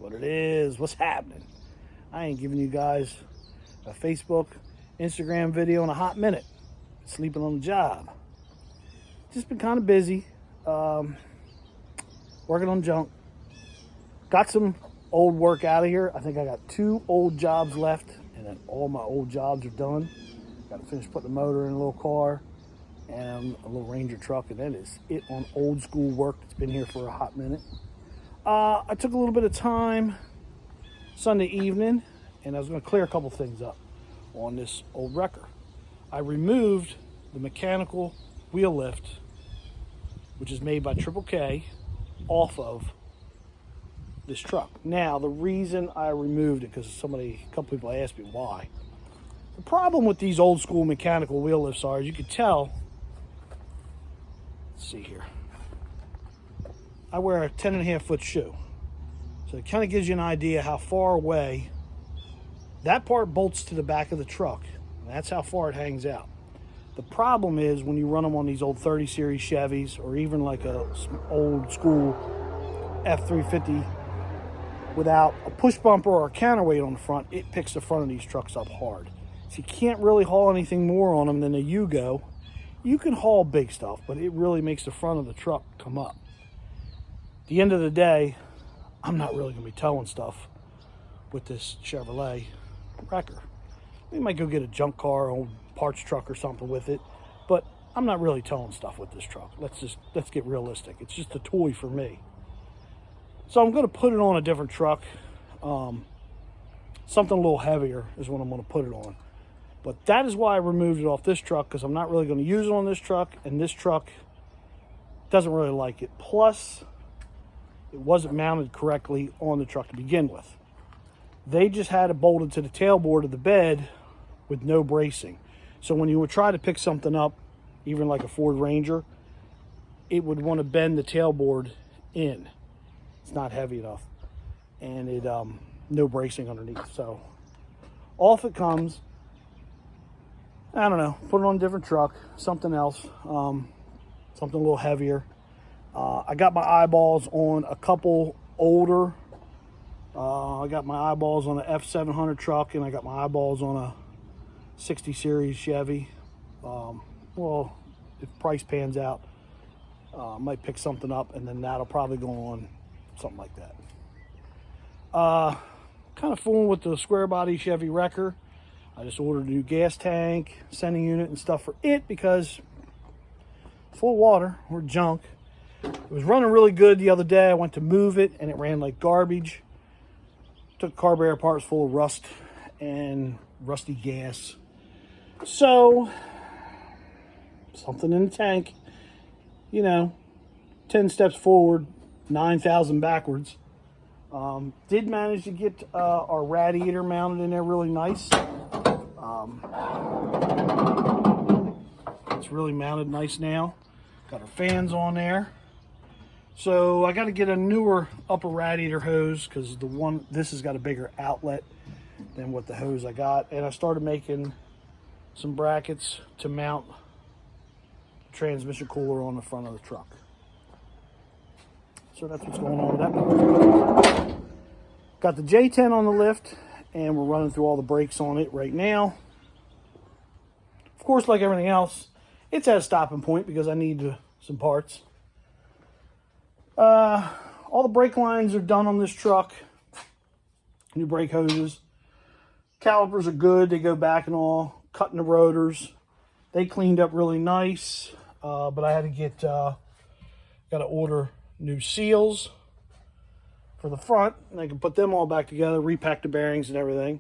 what it is, what's happening. I ain't giving you guys a Facebook, Instagram video in a hot minute. Sleeping on the job. Just been kind of busy. Working on junk. Got some old work out of here. I think I got 2 old jobs left, and then all my old jobs are done. Got to finish putting the motor in a little car and a little Ranger truck, and that is it on old school work that's been here for a hot minute. I took a little bit of time Sunday evening, and I was going to clear a couple things up on this old wrecker. I removed the mechanical wheel lift, which is made by Triple K, off of this truck. Now, the reason I removed it, because a couple people asked me why. The problem with these old school mechanical wheel lifts are, as you can tell, let's see here. I wear a 10.5 foot shoe. So it kind of gives you an idea how far away that part bolts to the back of the truck. And that's how far it hangs out. The problem is when you run them on these old 30 series Chevys, or even like a old school F350 without a push bumper or a counterweight on the front, it picks the front of these trucks up hard. So you can't really haul anything more on them than a Yugo. You can haul big stuff, but it really makes the front of the truck come up. At the end of the day, I'm not really going to be towing stuff with this Chevrolet wrecker. We might go get a junk car, old parts truck or something with it, but I'm not really towing stuff with this truck. Let's get realistic. It's just a toy for me. So I'm going to put it on a different truck. Something a little heavier is what I'm going to put it on. But that is why I removed it off this truck, because I'm not really going to use it on this truck, and this truck doesn't really like it. Plus, it wasn't mounted correctly on the truck to begin with. They just had it bolted to the tailboard of the bed with no bracing. So when you would try to pick something up, even like a Ford Ranger, it would want to bend the tailboard in. It's not heavy enough. And it no bracing underneath. So off it comes. I don't know, put it on a different truck, something else, something a little heavier. I got my eyeballs on a couple older. I got my eyeballs on an F700 truck, and I got my eyeballs on a 60 series Chevy. Well, if price pans out, I might pick something up, and then that'll probably go on something like that. Kind of fooling with the square body Chevy wrecker. I just ordered a new gas tank, sending unit, and stuff for it because full of water or junk. It was running really good the other day. I went to move it, and it ran like garbage. Took carburetor apart, full of rust and rusty gas. So, something in the tank, 10 steps forward, 9,000 backwards. Did manage to get our radiator mounted in there really nice. It's really mounted nice now. Got our fans on there. So I got to get a newer upper radiator hose, because this has got a bigger outlet than what the hose I got. And I started making some brackets to mount the transmission cooler on the front of the truck. So that's what's going on with that part. Got the J10 on the lift, and we're running through all the brakes on it right now. Of course, like everything else, it's at a stopping point because I need some parts. All the brake lines are done on this truck. New brake hoses. Calipers are good. They go back and all. Cutting the rotors. They cleaned up really nice. But I had to got to order new seals for the front. And I can put them all back together, repack the bearings and everything.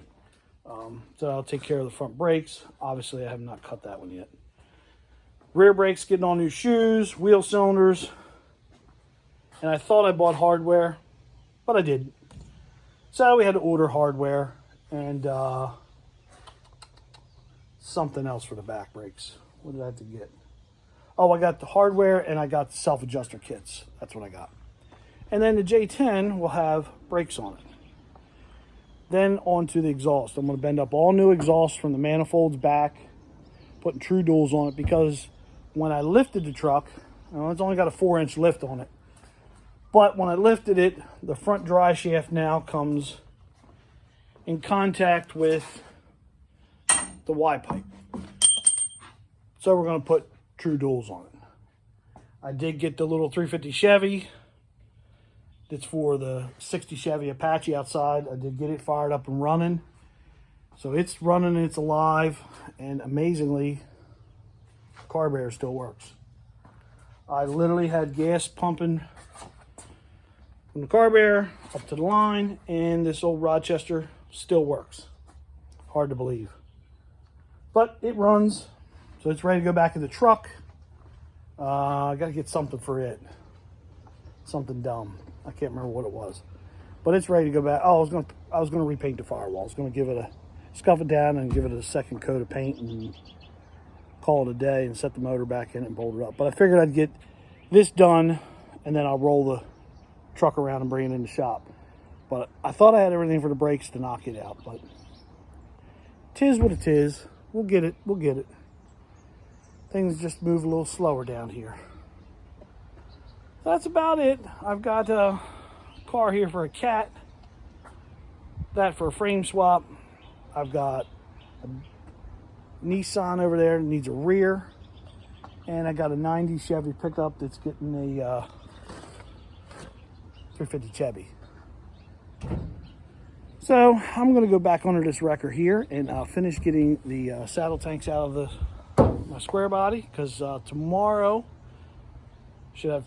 So I'll take care of the front brakes. Obviously, I have not cut that one yet. Rear brakes, getting all new shoes, wheel cylinders. And I thought I bought hardware, but I didn't. So we had to order hardware and something else for the back brakes. What did I have to get? Oh, I got the hardware and I got the self-adjuster kits. That's what I got. And then the J10 will have brakes on it. Then onto the exhaust. I'm going to bend up all new exhaust from the manifolds back, putting true duals on it, because when I lifted the truck, it's only got a 4-inch lift on it. But when I lifted it, the front dry shaft now comes in contact with the Y pipe. So we're going to put true duals on it. I did get the little 350 Chevy. It's for the 60 Chevy Apache outside. I did get it fired up and running. So it's running and it's alive. And amazingly, the carburetor still works. I literally had gas pumping from the carburetor up to the line, and this old Rochester still works. Hard to believe. But it runs, so it's ready to go back in the truck. I got to get something for it. Something dumb. I can't remember what it was. But it's ready to go back. Oh, I was gonna repaint the firewall. I was gonna give it a scuff it down and give it a second coat of paint and call it a day and set the motor back in and bolt it up. But I figured I'd get this done and then I'll roll the truck around and bring it in the shop. But I thought I had everything for the brakes to knock it out, but 'tis what it is. We'll get it. We'll get it. Things just move a little slower down here. That's about it. I've got a car here for a cat. That for a frame swap. I've got a Nissan over there that needs a rear. And I got a 90 Chevy pickup that's getting a 350 Chevy. So I'm going to go back under this wrecker here and finish getting the saddle tanks out of my square body, because tomorrow should have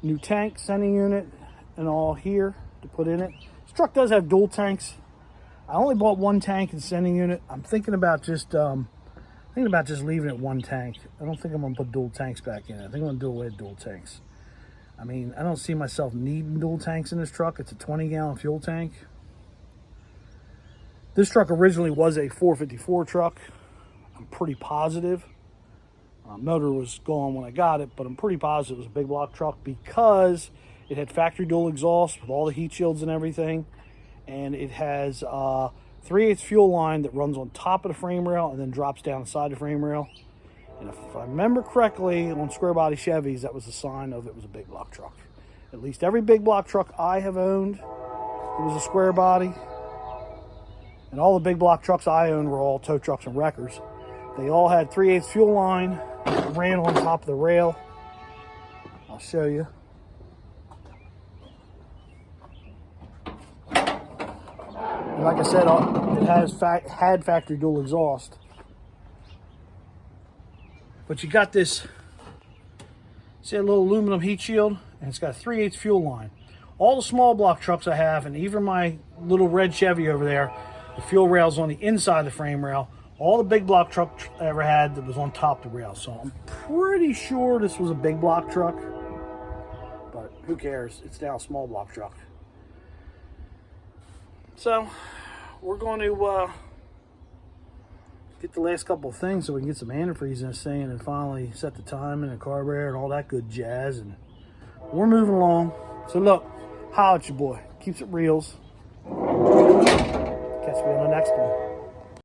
new tank, sending unit, and all here to put in it. This truck does have dual tanks. I only bought one tank and sending unit. I'm thinking about just leaving it one tank. I don't think I'm gonna put dual tanks back in it. I think I'm gonna do away with dual tanks. I mean, I don't see myself needing dual tanks in this truck. It's a 20-gallon fuel tank. This truck originally was a 454 truck. I'm pretty positive. Motor was gone when I got it, but I'm pretty positive it was a big block truck because it had factory dual exhaust with all the heat shields and everything. And it has 3/8 fuel line that runs on top of the frame rail and then drops down inside the frame rail. And if I remember correctly, on square body Chevys, that was a sign of it was a big block truck. At least every big block truck I have owned, it was a square body. And all the big block trucks I owned were all tow trucks and wreckers. They all had 3/8 fuel line, ran on top of the rail. I'll show you. And like I said, it had factory dual exhaust. But you got this, see a little aluminum heat shield, and it's got a 3/8 fuel line. All the small block trucks I have, and even my little red Chevy over there, the fuel rail's on the inside of the frame rail. All the big block truck I ever had that was on top of the rail. So I'm pretty sure this was a big block truck. But who cares? It's now a small block truck. So we're going to get the last couple of things so we can get some antifreeze in this thing and then finally set the time and the carburetor and all that good jazz. And we're moving along. So look, holla at your boy. Keeps it reals. Catch me on the next one.